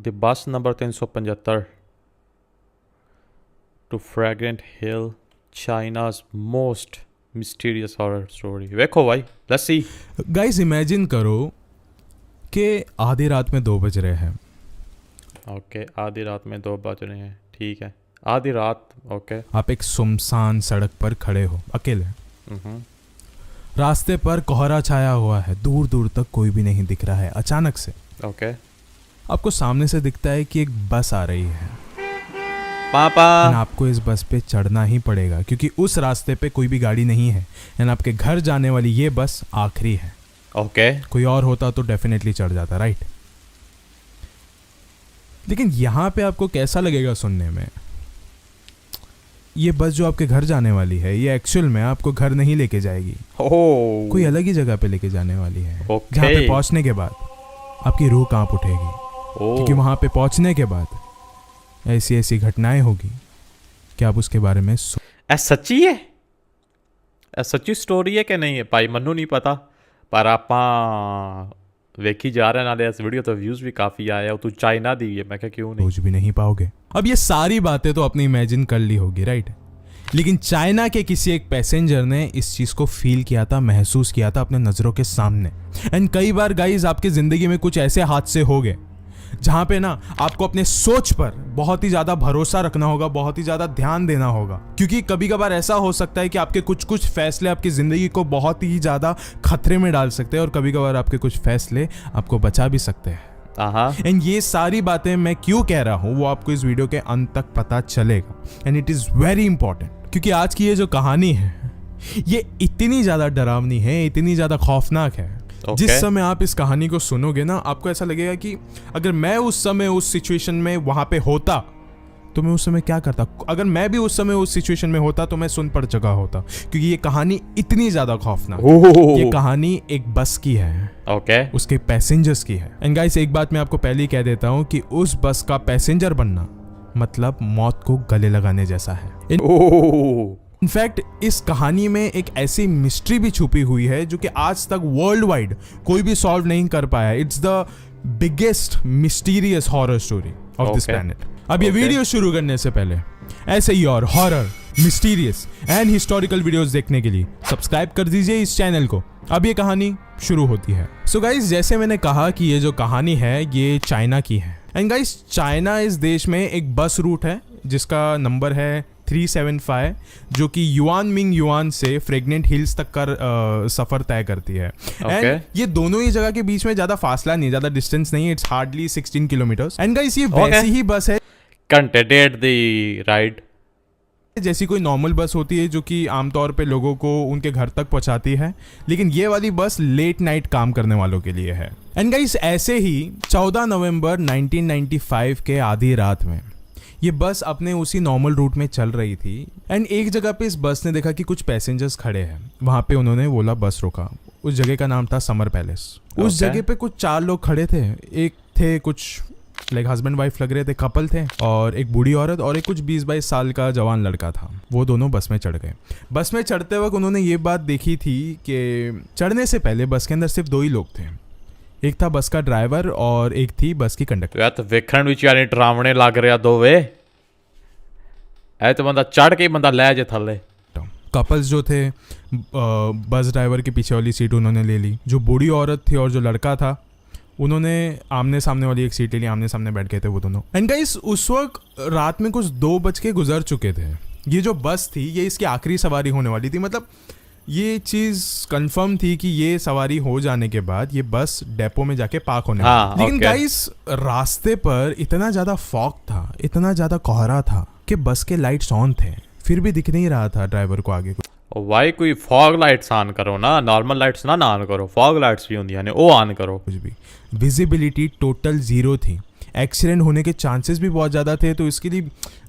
The bus number 375 to Fragrant Hill, China's most mysterious horror story. देखो भाई, let's see. Guys imagine करो कि आधी रात में 2 बज रहे हैं. ओके, आधी रात में 2 बज रहे हैं. ठीक है, आधी रात. ओके. आप एक सुनसान सड़क पर खड़े हो अकेले. रास्ते पर कोहरा छाया हुआ है, दूर दूर तक कोई भी नहीं दिख रहा है. अचानक से ओके. आपको सामने से दिखता है कि एक बस आ रही है. पापा. एंड आपको इस बस पे चढ़ना ही पड़ेगा क्योंकि उस रास्ते पे कोई भी गाड़ी नहीं है. एंड आपके घर जाने वाली ये बस आखिरी है. ओके. कोई और होता तो डेफिनेटली चढ़ जाता, राइट. लेकिन यहाँ पे आपको कैसा लगेगा सुनने में? ये बस जो आपके घर जाने वाली है, ये एक्चुअल में आपको घर नहीं लेके जाएगी. कोई अलग ही जगह पे लेके जाने वाली है. जहाँ पे पहुंचने के बाद आपकी रूह कांप उठेगी. क्योंकि वहां पे पहुंचने के बाद ऐसी ऐसी घटनाएं होगी कि आप उसके बारे में सच्ची है? सच्ची स्टोरी है कि नहीं है भाई? मनु नहीं पता, पर आप वेखी जा रहे नाले इस वीडियो तो व्यूज भी काफी आए और तू चाइना दी है. मैं क्या क्यों नहीं, सोच भी नहीं पाओगे. अब ये सारी बातें तो आपने इमेजिन कर ली होगी, राइट. लेकिन चाइना के किसी एक पैसेंजर ने इस चीज को फील किया था, महसूस किया था अपने नजरों के सामने. एंड कई बार गाइस आपकी जिंदगी में कुछ ऐसे हादसे हो गए जहां पे ना आपको अपने सोच पर बहुत ही ज्यादा भरोसा रखना होगा, बहुत ही ज्यादा ध्यान देना होगा. क्योंकि कभी कभार ऐसा हो सकता है कि आपके कुछ कुछ फैसले आपकी जिंदगी को बहुत ही ज्यादा खतरे में डाल सकते हैं और कभी कभार आपके कुछ फैसले आपको बचा भी सकते हैं. एंड ये सारी बातें मैं क्यों कह रहा हूं वो आपको इस वीडियो के अंत तक पता चलेगा. And it is very important क्योंकि आज की ये जो कहानी है ये इतनी ज्यादा डरावनी है, इतनी ज्यादा खौफनाक है. जिस समय आप इस कहानी को सुनोगे ना, आपको ऐसा लगेगा कि अगर मैं उस समय उस सिचुएशन में वहां पे होता तो मैं उस समय क्या करता. अगर मैं भी उस समय उस सिचुएशन में होता तो मैं सुन पर जगह होता. क्योंकि ये कहानी इतनी ज्यादा खौफनाक है. ये कहानी एक बस की है. ओके. उसके पैसेंजर्स की है. एंड गाइस एक बात मैं आपको पहले ही कह देता हूं कि उस बस का पैसेंजर बनना मतलब मौत को गले लगाने जैसा है. इनफैक्ट इस कहानी में एक ऐसी मिस्ट्री भी छुपी हुई है जो कि आज तक वर्ल्ड वाइड कोई भी सॉल्व नहीं कर पाया. It's the biggest mysterious horror story of this planet. अब ये वीडियो शुरू करने से पहले ऐसे ही और horror, mysterious and historical videos देखने के लिए सब्सक्राइब कर दीजिए इस चैनल को. अब ये कहानी शुरू होती है. सो गाइस जैसे मैंने कहा कि ये जो कहानी है ये चाइना की है. एंड गाइस चाइना इस देश में एक बस रूट है जिसका नंबर है 375 जो कि युआनमिंग युआन से फ्रेग्नेंट हिल्स तक का सफर तय करती है. एंड ये दोनों ही जगह के बीच में ज्यादा फासला नहीं, ज्यादा डिस्टेंस नहीं. It's hardly 16 kilometres. And guys ये वैसी ही बस है कंटेडेड द राइड जैसी कोई नॉर्मल बस होती है जो कि आमतौर पे लोगों को उनके घर तक पहुंचाती है. लेकिन ये वाली बस लेट नाइट काम करने वालों के लिए है. एंड गाइस ऐसे ही 14 नवंबर 1995 के आधी रात में ये बस अपने उसी नॉर्मल रूट में चल रही थी. एंड एक जगह पे इस बस ने देखा कि कुछ पैसेंजर्स खड़े हैं. वहां पे उन्होंने बोला बस रोका. उस जगह का नाम था समर पैलेस. उस जगह पे कुछ 4 लोग खड़े थे. एक थे कुछ लाइक हस्बैंड वाइफ लग रहे थे, कपल थे, और एक बूढ़ी औरत और एक कुछ 20-22 साल का जवान लड़का था. वो दोनों बस में चढ़ गए. बस में चढ़ते वक्त उन्होंने ये बात देखी थी कि चढ़ने से पहले बस के अंदर सिर्फ 2 ही लोग थे. एक था बस का ड्राइवर और एक थी बस की कंडक्टर. यार तो वेखण विच यानी डरावने लग रहा दो वे. ऐ तो बंदा चढ़ के बंदा ले जे थले. कपल्स जो थे बस ड्राइवर के पीछे वाली सीट उन्होंने ले ली. जो बूढ़ी औरत थी और जो लड़का था उन्होंने आमने सामने वाली एक सीट ले ली. आमने सामने बैठ गए थे वो दोनों. एंड गाइस उस वक्त रात में कुछ 2 बज के गुजर चुके थे. ये जो बस थी ये इसकी आखिरी सवारी होने वाली थी. मतलब ये चीज कंफर्म थी कि ये सवारी हो जाने के बाद ये बस डेपो में जाके पार्क होने वाली. लेकिन गाइस रास्ते पर इतना ज्यादा फॉग था, इतना ज्यादा कोहरा था कि बस के लाइट्स ऑन थे फिर भी दिख नहीं रहा था ड्राइवर को आगे. भाई कोई फॉग लाइट्स ऑन करो ना, नॉर्मल लाइट्स ना ऑन करो. फॉग लाइट्स भी होंगी यानी वो ऑन करो. कुछ भी विजिबिलिटी टोटल 0 थी. एक्सीडेंट होने के चांसेस भी बहुत ज्यादा थे. तो इसके लिए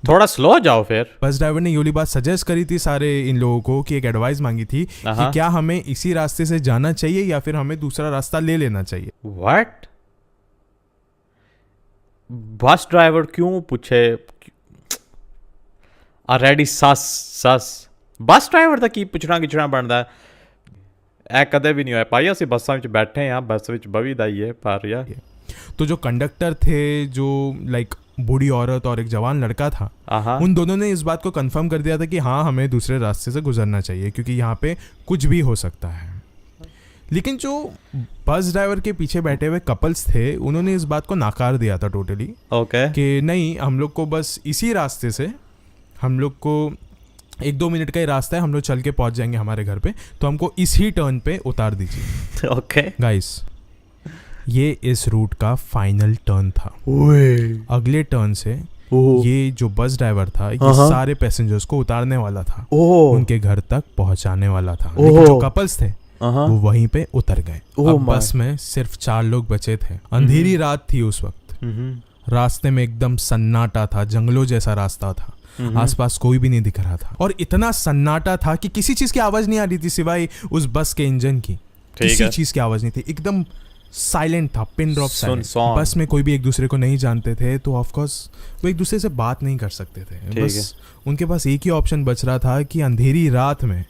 थोड़ा स्लो जाओ. फिर बस ड्राइवर ने ये वाली बात सजेस्ट करी थी सारे इन लोगों को कि एक एडवाइस मांगी थी कि क्या हमें इसी रास्ते से जाना चाहिए या फिर हमें दूसरा रास्ता ले लेना चाहिए. व्हाट? बस ड्राइवर क्यों पूछे? ऑलरेडी सस बस ड्राइवर ਦਾ ਕੀ ਪੁੱਛਣਾ ਗਿੱਛਣਾ ਬਣਦਾ. ਇਹ ਕਦੇ ਵੀ ਨਹੀਂ ਹੋਇਆ ਭਾਈ. ਅਸੀਂ ਬੱਸਾਂ ਵਿੱਚ ਬੈਠੇ ਹਾਂ, ਬੱਸ ਵਿੱਚ ਬਵੀਦਾ ਹੀ ਹੈ ਪਰ ਯਾਰ तो जो कंडक्टर थे, जो लाइक बूढ़ी औरत और एक जवान लड़का था, हाँ उन दोनों ने इस बात को कंफर्म कर दिया था कि हाँ, हमें दूसरे रास्ते से गुजरना चाहिए क्योंकि यहाँ पे कुछ भी हो सकता है। लेकिन जो बस ड्राइवर के पीछे बैठे हुए कपल्स थे, उन्होंने इस बात को नाकार दिया था टोटली, ओके कि नहीं, हम लोग को बस इसी रास्ते से, हम लोग को 1-2 मिनट का ही रास्ता है, हम लोग चल के पहुंच जाएंगे हमारे घर पे, तो हमको इस ही टर्न पे उतार दीजिए। ओके गाइस, ये इस रूट का फाइनल टर्न था। अगले टर्न से ये जो बस ड्राइवर था, ये सारे पैसेंजर्स को उतारने वाला था, उनके घर तक पहुंचाने वाला था। लेकिन जो कपल्स थे वो वहीं पे उतर गए। अब बस में सिर्फ 4 लोग बचे थे। अंधेरी रात थी उस वक्त। रास्ते में एकदम सन्नाटा था, जंगलों जैसा रास्ता था, आसपास कोई भी नहीं दिख रहा था, और इतना सन्नाटा था कि किसी चीज की आवाज नहीं आ रही थी सिवाय उस बस के इंजन की। किसी चीज की आवाज नहीं थी, एकदम साइलेंट था, पिन ड्रॉप साइलेंट। बस में कोई भी एक दूसरे को नहीं जानते थे, तो ऑफ कोर्स वो एक दूसरे से बात नहीं कर सकते थे। बस उनके पास एक ही ऑप्शन बच रहा था कि अंधेरी रात में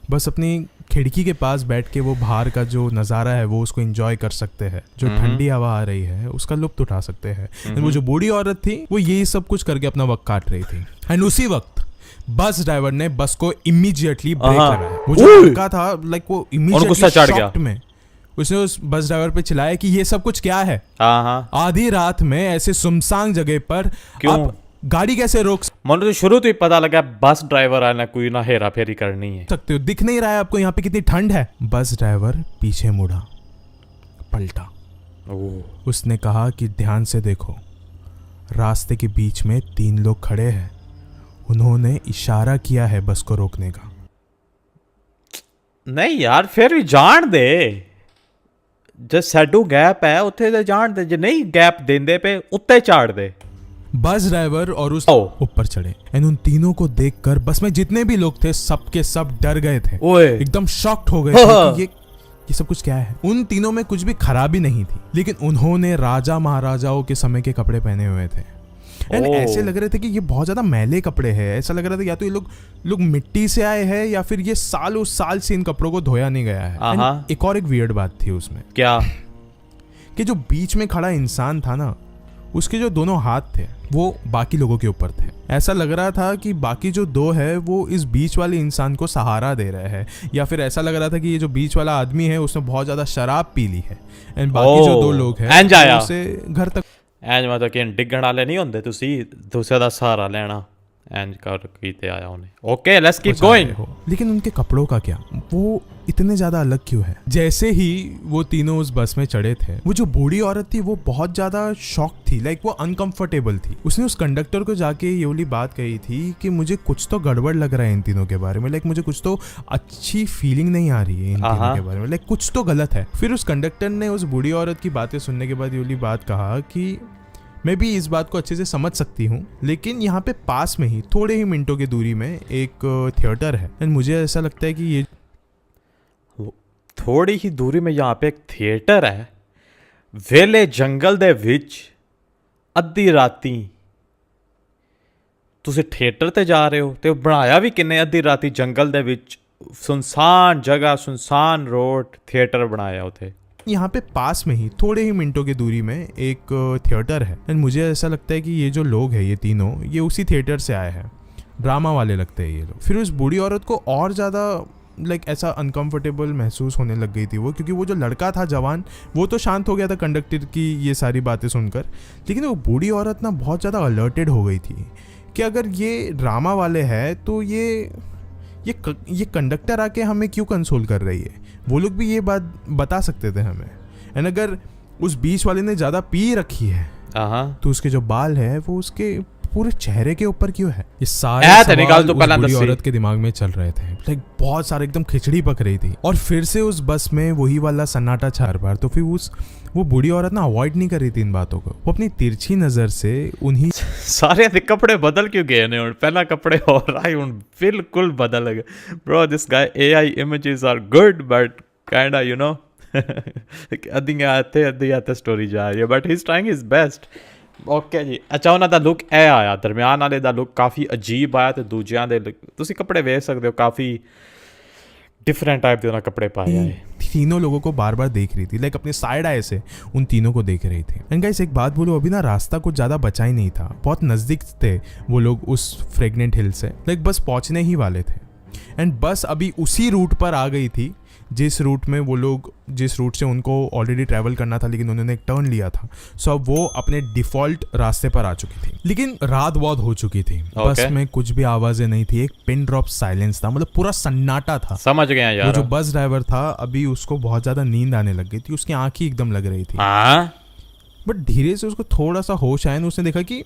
बस अपनी खिड़की के पास बैठ के वो बाहर का जो नज़ारा है वो उसको एंजॉय कर सकते हैं, जो ठंडी हवा आ रही है उसका लुत्फ उठा सकते हैं। वो जो बूढ़ी औरत थी वो यही सब कुछ करके अपना वक्त काट रही थी। एंड उसी वक्त बस ड्राइवर ने बस को इमीडिएटली ब्रेक लगाया। वो जो लड़का था, लाइक वो इमीडिएटली शॉक्ड में उसने उस बस ड्राइवर पे चिल्लाया कि ये सब कुछ क्या है, आधी रात में ऐसे सुनसान जगह पर आप गाड़ी कैसे रोक मन तो शुरू तो ही पता लगा बस ड्राइवर आना कोई ना हेरा फेरी करनी है। सकते हो, दिख नहीं रहा है आपको यहाँ पे कितनी ठंड है। बस ड्राइवर पीछे मुड़ा, पलटा, उसने कहा कि ध्यान से देखो, रास्ते के बीच में 3 लोग खड़े हैं। उन्होंने इशारा किया है बस को रोकने का। नहीं यार, फिर भी जान दे, जो साडू गैप है उत्थे ते जान दे, जो नहीं गैप देंदे पे उत्ते चाड़ दे। बस ड्राइवर और उस ऊपर चढ़े, एंड उन तीनों को देखकर बस में जितने भी लोग थे सबके सब डर गए थे, एकदम शॉक्ड हो गए थे कि ये सब कुछ क्या है। उन तीनों में कुछ भी खराबी नहीं थी, लेकिन उन्होंने राजा महाराजाओं के समय के कपड़े पहने हुए थे। एंड ऐसे लग रहे थे कि ये बहुत ज्यादा मैले कपड़े हैं। ऐसा लग रहा था या तो ये लोग मिट्टी से आए हैं या फिर ये सालों साल से इन कपड़ों को धोया नहीं गया है। एक और एक वियर्ड बात थी उसमें, क्या कि जो बीच में खड़ा इंसान था ना, उसके जो दोनों हाथ थे वो बाकी लोगों के ऊपर थे। ऐसा लग रहा था कि बाकी जो 2 है वो इस बीच वाले इंसान को सहारा दे रहे हैं, या फिर ऐसा लग रहा था कि ये जो बीच वाला आदमी है उसने बहुत ज्यादा शराब पी ली है, एंड बाकी जो 2 लोग हैं उसे घर तक एंज मतलब कि डिगण वाले नहीं होंदे, तुसी दूसरे दा सहारा लेना एंज कर कीते आया उन्हें। Okay, let's keep going. लेकिन उनके कपड़ों का क्या, वो इतने ज्यादा अलग क्यों है? जैसे ही वो तीनों उस बस में चढ़े थे, वो जो बूढ़ी औरत थी वो बहुत ज्यादा शॉक थी, लाइक वो अनकंफर्टेबल थी। उसने उस कंडक्टर को जाके ये वाली बात कही थी कि मुझे कुछ तो गड़बड़ लग रहा है इन तीनों के बारे में, लाइक मुझे कुछ तो अच्छी फीलिंग नहीं आ रही है इन तीनों के बारे में, लाइक कुछ तो गलत है। फिर उस कंडक्टर ने उस बूढ़ी औरत की बातें सुनने के बाद ये वाली बात कहा कि मैं भी इस बात को अच्छे से समझ सकती हूँ, लेकिन यहाँ पे पास में ही थोड़े ही मिनटों की दूरी में एक थिएटर है, एंड मुझे ऐसा लगता है कि ये थोड़ी ही दूरी में यहाँ पे एक थिएटर है, वेले जंगल दे विच अद्धी राती तुसी थिएटर ते जा रहे हो, ते बनाया भी किन्ने अद्धी राती जंगल दे विच, सुनसान जगह, सुनसान रोड, थिएटर बनाया उथे। यहाँ पे पास में ही थोड़े ही मिनटों की दूरी में एक थिएटर है, एंड मुझे ऐसा लगता है कि ये जो लोग हैं, ये तीनों, ये उसी थिएटर से आए हैं। ड्रामा वाले लगते हैं ये लोग। फिर उस बूढ़ी औरत को और ज़्यादा लाइक ऐसा अनकंफर्टेबल महसूस होने लग गई थी वो, क्योंकि वो जो लड़का था जवान, वो तो शांत हो गया था कंडक्टर की ये सारी बातें सुनकर, लेकिन वो बूढ़ी औरत ना बहुत ज़्यादा अलर्टेड हो गई थी कि अगर ये ड्रामा वाले हैं तो ये कंडक्टर आके हमें क्यों कंसोल कर रही है। वो लोग भी ये बात बता सकते थे हमें। एंड अगर उस बीच वाले ने ज़्यादा पी रखी है तो उसके जो बाल है वो उसके पूरे चेहरे के ऊपर क्यों है। ये सारे सवाल तो उस बूढ़ी औरत के दिमाग में चल रहे थे, लाइक बहुत सारे, एकदम खिचड़ी पक रही थी। और फिर से उस बस में वही वाला सन्नाटा छा बार, तो फिर वो बूढ़ी औरत ना अवॉइड नहीं कर रही थी इन बातों को। वो अपनी तिरछी नजर से उन्हीं सारे कपड़े बदल क्यों गए ने, पहला कपड़े हो रहा है बिल्कुल बदल गए। Bro this guy AI images are good but kinda you know अद्धी आते स्टोरी जा रही है, but he is trying his best. Okay जी, अच्छा ਉਹਨਾਂ ਦਾ ਲੁੱਕ ਇਹ ਆਇਆ, ਦਰਮਿਆਨ ਵਾਲੇ ਦਾ ਲੁੱਕ ਕਾਫੀ ਅਜੀਬ ਆਇਆ, ਤੇ ਦੂਜਿਆਂ ਦੇ ਤੁਸੀਂ ਕੱਪੜੇ ਵੇਖ ਸਕਦੇ ਹੋ ਕਾਫੀ डिफरेंट टाइप के कपड़े पाए आए। तीनों लोगों को बार बार देख रही थी, लाइक अपने साइड आए से उन तीनों को देख रही थी। एंड गाइस एक बात बोलो, अभी ना रास्ता कुछ ज़्यादा बचा ही नहीं था, बहुत नज़दीक थे वो लोग उस फ्रेगनेंट हिल से, लाइक बस पहुंचने ही वाले थे। एंड बस अभी उसी रूट पर आ गई थी जिस रूट से उनको ऑलरेडी ट्रैवल करना था, लेकिन उन्होंने एक टर्न लिया था। सो अब वो अपने डिफॉल्ट रास्ते पर आ चुकी थी, लेकिन रात बहुत हो चुकी थी। बस में कुछ भी आवाजें नहीं थी, एक पिन ड्रॉप साइलेंस था, मतलब पूरा सन्नाटा था। समझ गया यार। वो जो बस ड्राइवर था अभी उसको बहुत ज्यादा नींद आने लग गई थी, उसकी आंखें एकदम लग रही थी। बट धीरे से उसको थोड़ा सा होश आया, उसने देखा कि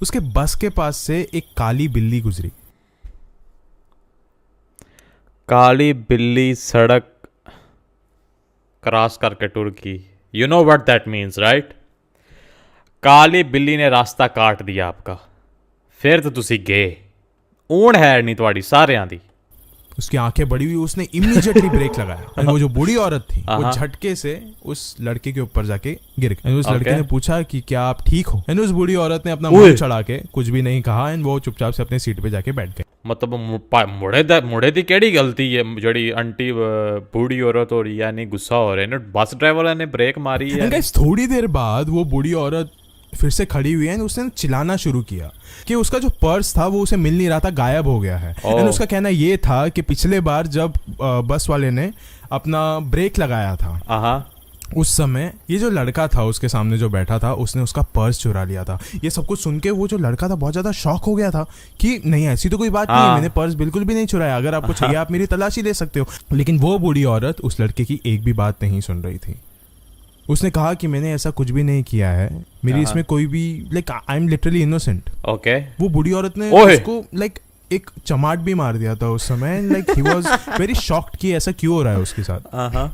उसके बस के पास से एक काली बिल्ली गुजरी। काली बिल्ली सड़क क्रॉस करके टुर्की, you know what that means right. काली बिल्ली ने रास्ता काट दिया आपका, फिर तो तुसी गए, ऊण है नहीं तुम्हारी सारियां दी। उसकी आंखें बड़ी हुई, उसने इमीडिएटली ब्रेक लगाया। और वो जो बूढ़ी औरत थी वो झटके से उस लड़के के ऊपर जाके गिर गई। उस लड़के ने पूछा कि क्या आप ठीक हो? एंड उस बूढ़ी औरत ने अपना मुंह चढ़ा के कुछ भी नहीं कहा, एंड वो चुपचाप से अपने सीट पे जाके बैठ गए। मतलब मुड़े दी केड़ी गलती है जड़ी आंटी बूढ़ी औरत हो रही है, नहीं गुस्सा हो रहे हैं, बस ड्राइवर ने ब्रेक मारी है। थोड़ी देर बाद वो बूढ़ी औरत फिर से खड़ी हुई है, उसने चिल्लाना शुरू किया कि उसका जो पर्स था वो उसे मिल नहीं रहा था, गायब हो गया है। एंड उसका कहना ये था कि पिछले बार जब बस वाले ने अपना ब्रेक लगाया था उस समय ये जो लड़का था उसके सामने जो बैठा था उसने उसका पर्स चुरा लिया था। ये सब कुछ सुन के वो जो लड़का था बहुत ज्यादा शॉक हो गया था कि नहीं, ऐसी तो कोई बात नहीं है, मैंने पर्स बिल्कुल भी नहीं चुराया, अगर आपको चाहिए आप मेरी तलाशी ले सकते हो। लेकिन वो बूढ़ी औरत उस लड़के की एक भी बात नहीं सुन रही थी। उसने कहा कि मैंने ऐसा कुछ भी नहीं किया है, मेरी इसमें कोई भी, like I am literally innocent. Okay. वो बूढ़ी औरत ने उसको लाइक एक चमाट भी मार दिया था उस समय। Like he was very shocked कि ऐसा क्यों हो रहा है उसके साथ।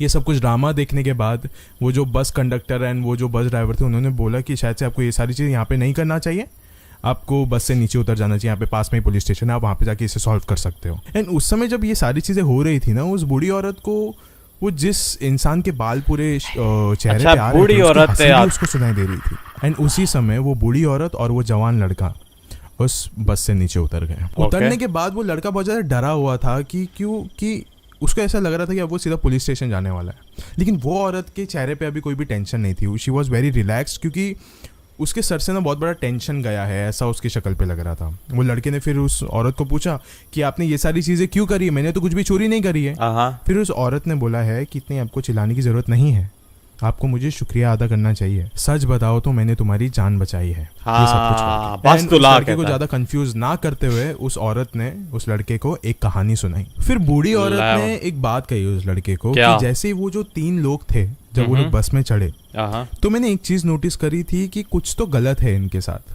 ये सब कुछ ड्रामा देखने के बाद वो जो बस कंडक्टर एंड वो जो बस ड्राइवर थे उन्होंने बोला कि शायद से आपको ये सारी चीज़ यहाँ पे नहीं करना चाहिए, आपको बस से नीचे उतर जाना चाहिए, यहाँ पे पास में ही पुलिस स्टेशन है, आप वहाँ पे जाके इसे सॉल्व कर सकते हो। एंड उस समय जब ये सारी चीज़ें हो रही थी ना, उस बूढ़ी औरत को वो जिस इंसान के बाल पूरे चेहरे पे आ रहे थे उसकी हंसी उसको सुनाई दे रही थी। एंड उसी समय वो बूढ़ी औरत और वो जवान लड़का उस बस से नीचे उतर गए। उतरने के बाद वो लड़का बहुत ज़्यादा डरा हुआ था कि उसको ऐसा लग रहा था कि अब वो सीधा पुलिस स्टेशन जाने वाला है। लेकिन वो औरत के चेहरे पे अभी कोई भी टेंशन नहीं थी, शी वॉज वेरी रिलैक्स्ड, क्योंकि उसके सर से ना बहुत बड़ा टेंशन गया है, ऐसा उसकी शक्ल पे लग रहा था। वो लड़के ने फिर उस औरत को पूछा कि आपने ये सारी चीज़ें क्यों करी है, मैंने तो कुछ भी चोरी नहीं करी है। फिर उस औरत ने बोला है कि इतनी आपको चिल्लाने की ज़रूरत नहीं है, आपको मुझे शुक्रिया अदा करना चाहिए, सच बताओ तो मैंने तुम्हारी जान बचाई है। ये सब कुछ बस तो लड़के को ज्यादा कंफ्यूज ना करते हुए उस औरत ने उस लड़के को एक कहानी सुनाई। फिर बूढ़ी औरत ने एक बात कही उस लड़के को कि जैसे ही वो जो 3 लोग थे जब वो लोग बस में चढ़े तो मैंने एक चीज नोटिस करी थी कि कुछ तो गलत है इनके साथ,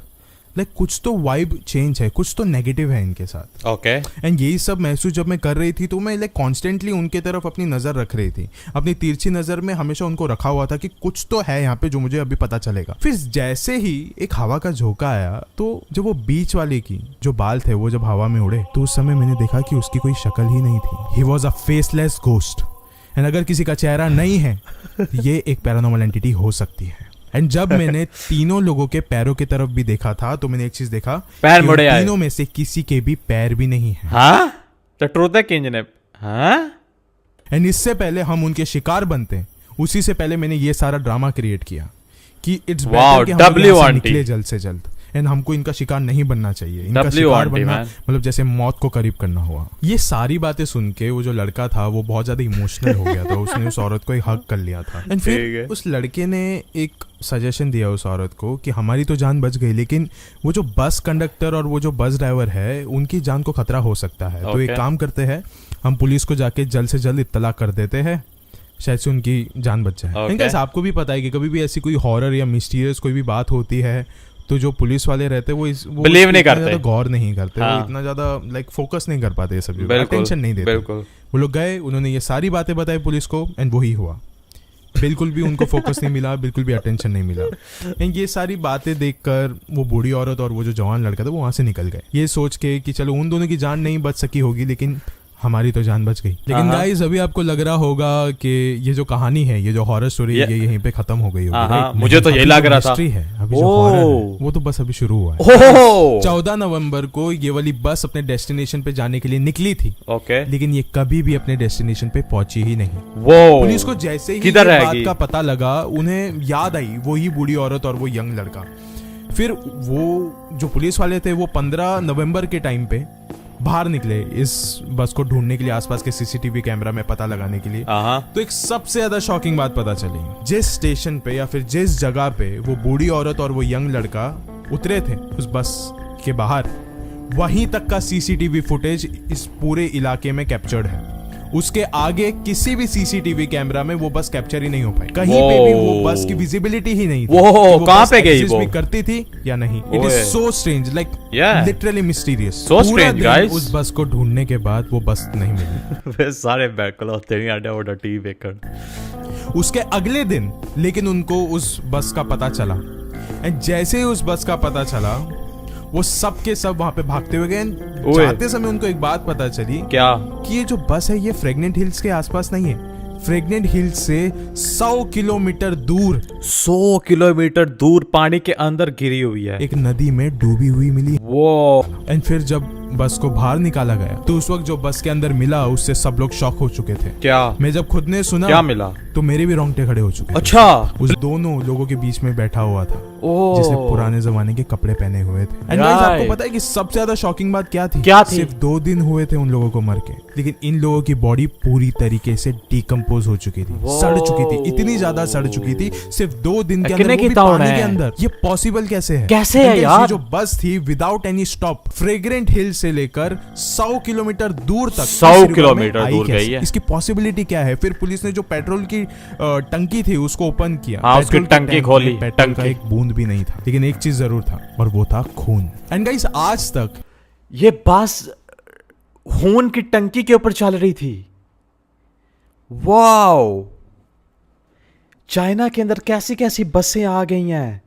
लाइक कुछ तो वाइब चेंज है, कुछ तो नेगेटिव है इनके साथ। ओके। एंड यही सब महसूस जब मैं कर रही थी तो मैं लाइक कॉन्स्टेंटली उनके तरफ अपनी नज़र रख रही थी, अपनी तिरछी नज़र में हमेशा उनको रखा हुआ था कि कुछ तो है यहाँ पे जो मुझे अभी पता चलेगा। फिर जैसे ही एक हवा का झोंका आया तो जब वो बीच वाले की जो बाल थे वो जब हवा में उड़े तो उस समय मैंने देखा कि उसकी कोई शक्ल ही नहीं थी। He was a faceless ghost. And अगर किसी का चेहरा नहीं है ये एक पैरानॉर्मल एंटिटी हो सकती है। एंड जब मैंने तीनों लोगों के पैरों की तरफ भी देखा था तो मैंने एक चीज देखा, पैर मुड़े आए, तीनों में से किसी के भी पैर भी नहीं है। हाँ? तो ट्रूथ है किंजने। हाँ? एंड इससे पहले हम उनके शिकार बनते, उसी से पहले मैंने ये सारा ड्रामा क्रिएट किया कि इट्स बेटर कि हम यहाँ से निकले जल्द से जल्द। एंड हमको इनका शिकार नहीं बनना चाहिए, इनका शिकार बनना मतलब जैसे मौत को करीब करना हुआ। ये सारी बातें सुन के वो जो लड़का था वो बहुत ज्यादा इमोशनल हो गया था, उसने उस औरत को एक हक कर लिया था। एंड फिर उस लड़के ने एक सजेशन दिया उस औरत को कि हमारी तो जान बच गई लेकिन वो जो बस कंडक्टर और वो जो बस ड्राइवर है उनकी जान को खतरा हो सकता है। तो एक काम करते हैं, हम पुलिस को जाके जल्द से जल्द इत्तला कर देते हैं, शायद से उनकी जान बच जाए। आपको भी पता है कि कभी भी ऐसी कोई हॉरर या मिस्टीरियस कोई भी बात होती है तो जो पुलिस वाले रहते वो बिलीव नहीं करते, गौर नहीं करते, वो इतना ज्यादा लाइक फोकस नहीं कर पाते, ये सब अटेंशन नहीं देते। वो लोग गए, उन्होंने ये सारी बातें बताई पुलिस को एंड वही हुआ। बिल्कुल भी उनको फोकस नहीं मिला, बिल्कुल भी अटेंशन नहीं मिला। एंड ये सारी बातें देखकर वो बूढ़ी औरत और वो जो जवान लड़का था वो वहां से निकल गए, ये सोच के कि चलो उन दोनों की जान नहीं बच सकी होगी लेकिन हमारी तो जान बच गई। लेकिन गाइस अभी आपको लग रहा होगा कि ये जो कहानी है, ये जो हॉरर स्टोरी है, ये यहीं पे खत्म हो गई होगी, राइट? मुझे तो यही लग रहा था। हिस्ट्री है अभी, जो हॉरर है वो तो बस अभी शुरू हुआ है। 14 नवंबर को ये वाली बस अपने डेस्टिनेशन पे जाने के लिए निकली थी, ओके, लेकिन ये कभी भी अपने डेस्टिनेशन पे पहुंची ही नहीं। वो पुलिस को जैसे ही ये बात का पता लगा, उन्हें याद आई वही बूढ़ी औरत और वो यंग लड़का। फिर वो जो पुलिस वाले थे वो 15 नवंबर के टाइम पे बाहर निकले इस बस को ढूंढने के लिए, आसपास के सीसीटीवी कैमरा में पता लगाने के लिए। तो एक सबसे ज्यादा शॉकिंग बात पता चली, जिस स्टेशन पे या फिर जिस जगह पे वो बूढ़ी औरत और वो यंग लड़का उतरे थे उस बस के बाहर, वहीं तक का सीसीटीवी फुटेज इस पूरे इलाके में कैप्चर्ड है। उसके आगे किसी भी सीसीटीवी कैमरा में वो बस कैप्चर ही नहीं हो पाई, कहीं पे भी वो बस की विजिबिलिटी ही नहीं थी। वो कहां पे गई, वो करती थी या नहीं। It is so strange, like literally mysterious. So strange guys. उस बस को ढूंढने के बाद वो बस नहीं मिली। वे सारे बैकल होते नहीं आडे वो टीवी देखकर। उसके अगले दिन लेकिन उनको उस बस का पता चला, एंड जैसे ही उस बस का पता चला वो सब के सब वहां पे भागते हुए गए। जाते समय उनको एक बात पता चली, क्या? कि ये जो बस है ये फ्रेगनेंट हिल्स के आसपास नहीं है, फ्रेगनेंट हिल्स से 100 किलोमीटर दूर, 100 किलोमीटर दूर पानी के अंदर गिरी हुई है, एक नदी में डूबी हुई मिली। वो एंड फिर जब बस को बाहर निकाला गया तो उस वक्त जो बस के अंदर मिला उससे सब लोग शॉक हो चुके थे। क्या? मैं जब खुद ने सुना क्या मिला तो मेरे भी रोंगटे खड़े हो चुके। अच्छा, उस दोनों लोगों के बीच में बैठा हुआ था जिसने पुराने जमाने के कपड़े पहने हुए थे। एंड गाइस आपको पता है कि सबसे ज्यादा शॉकिंग बात क्या थी? सिर्फ 2 दिन हुए थे उन लोगों को मर के, लेकिन इन लोगों की बॉडी पूरी तरीके से डिकम्पोज हो चुकी थी, सड़ चुकी थी, इतनी ज्यादा सड़ चुकी थी सिर्फ 2 दिन के अंदर, वो भी पानी के अंदर। ये पॉसिबल कैसे है? कैसे है यार? जो बस थी विदाउट एनी स्टॉप फ्रेग्रेंट हिल से लेकर 100 किलोमीटर दूर तक, 100 किलोमीटर दूर गई है। इसकी पॉसिबिलिटी क्या है? फिर पुलिस ने जो पेट्रोल की टंकी थी उसको ओपन किया, उसकी टंकी खोली, पेट्रोल का एक बूंद भी नहीं था, लेकिन एक चीज जरूर था और वो था खून। एंड गाइस आज तक ये बस खून की टंकी के ऊपर चल रही थी। वाओ, चाइना के अंदर कैसी कैसी बसें आ गई हैं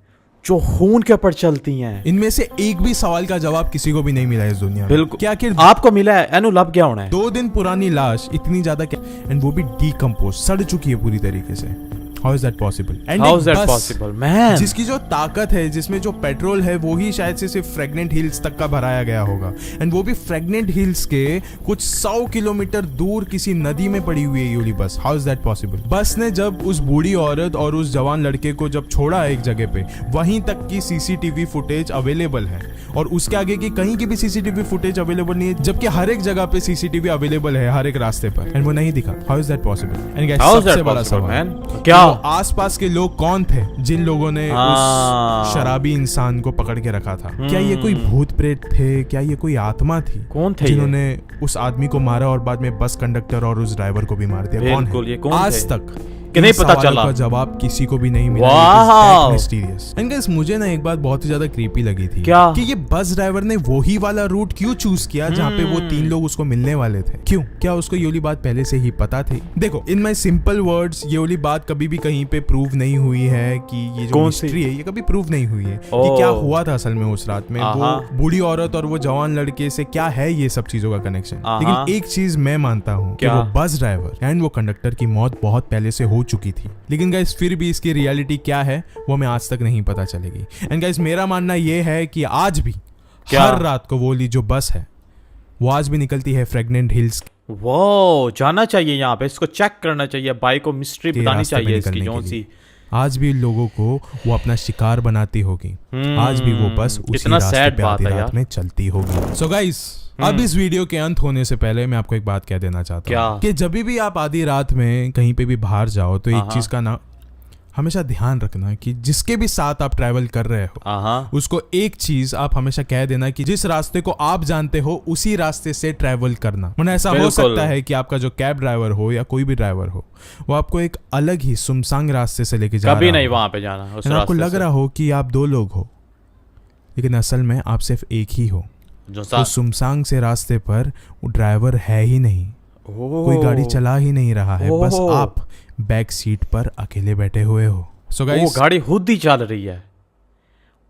जो खून के ऊपर चलती हैं। इनमें से एक भी सवाल का जवाब किसी को भी नहीं मिला इस दुनिया में। बिल्कुल। क्या कि आपको मिला है? एनु लब गया होना है। 2 दिन पुरानी लाश इतनी ज्यादा क्या, एंड वो भी डिकम्पोज, सड़ चुकी है पूरी तरीके से। How is that possible? How is that possible, man? जिसकी जो ताकत है, जिसमें जो पेट्रोल है, वो ही शायद से सिर्फ फ्रेगनेंट हिल्स तक का भराया गया होगा, एंड वो भी फ्रेगनेंट हिल्स के कुछ 100 किलोमीटर दूर किसी नदी में पड़ी हुई है ये वाली बस। How is that possible? बस ने जब उस बूढ़ी औरत और उस जवान लड़के को जब छोड़ा एक जगह पे, वहीं तक की सीसीटीवी फुटेज अवेलेबल है, और उसके आगे की कहीं की भी सीसीटीवी फुटेज अवेलेबल नहीं है, जबकि हर एक जगह पे सीसीटीवी अवेलेबल है, हर एक रास्ते पर, एंड वो नहीं दिखा। How is that possible? And guys सबसे बड़ा सवाल, क्या आसपास के लोग कौन थे जिन लोगों ने उस शराबी इंसान को पकड़ के रखा था? क्या ये कोई भूत प्रेत थे? क्या ये कोई आत्मा थी? कौन थे जिन्होंने उस आदमी को मारा और बाद में बस कंडक्टर और उस ड्राइवर को भी मार दिया? कौन है? आज तक कि नहीं पता चला, का जवाब किसी को भी नहीं मिला। मिस्टीरियस। एंड गाइस मुझे ना एक बात बहुत ही ज्यादा क्रीपी लगी थी, क्या? कि ये बस ड्राइवर ने वही वाला रूट क्यों चूज किया जहाँ पे वो 3 लोग उसको मिलने वाले थे? क्यों? क्या उसको ये वाली बात पहले से ही पता थी? देखो, इन माय सिंपल वर्ड्स, ये वाली बात कभी भी कहीं पे प्रूव नहीं हुई है कि ये जो मिस्ट्री है ये कभी प्रूव नहीं हुई है कि क्या हुआ था असल में उस रात में, वो बूढ़ी औरत और वो जवान लड़के से क्या है ये सब चीजों का कनेक्शन। लेकिन एक चीज मैं मानता हूँ कि वो बस ड्राइवर एंड वो कंडक्टर की मौत बहुत पहले से हो चुकी थी, लेकिन गाइस फिर भी इसकी रियलिटी क्या है वो हमें आज तक नहीं पता चलेगी। एंड गाइस मेरा मानना ये है कि आज भी हर रात को वो जो बस है वो आज भी निकलती है फ्रेगनेंट हिल्स। वो जाना चाहिए यहाँ पे, इसको चेक करना चाहिए, बाइक को मिस्ट्री बतानी चाहिए इसकी जो सी। आज भी लोगों को वो अपना शिकार बनाती होगी, आज भी वो बस उसी रास्ते पे आधी रात में चलती होगी। सो गाइस अब इस वीडियो के अंत होने से पहले मैं आपको एक बात कह देना चाहता हूँ कि जब भी आप आधी रात में कहीं पे भी बाहर जाओ तो एक चीज का ना हमेशा ध्यान रखना कि जिसके भी साथ आप ट्रैवल कर रहे हो उसको एक चीज आप हमेशा कह देना कि जिस रास्ते को आप जानते हो उसी रास्ते से ट्रैवल करना। वरना ऐसा हो सकता है कि आपका जो कैब ड्राइवर हो या कोई भी ड्राइवर हो वो आपको एक अलग ही सुनसान रास्ते से लेके जा रहा है, कभी नहीं वहां पे जाना उस रास्ते आपको लग रहा हो कि आप 2 लोग हो, लेकिन असल में आप सिर्फ एक ही हो। जो सुनसान से रास्ते पर वो ड्राइवर है ही नहीं, कोई गाड़ी चला ही नहीं रहा है, बस आप बैक सीट पर अकेले बैठे हुए हो। सो गाइस वो गाड़ी खुद ही चल रही है।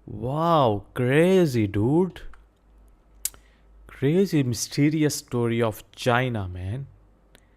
Wow, crazy dude, Crazy mysterious story of China, man.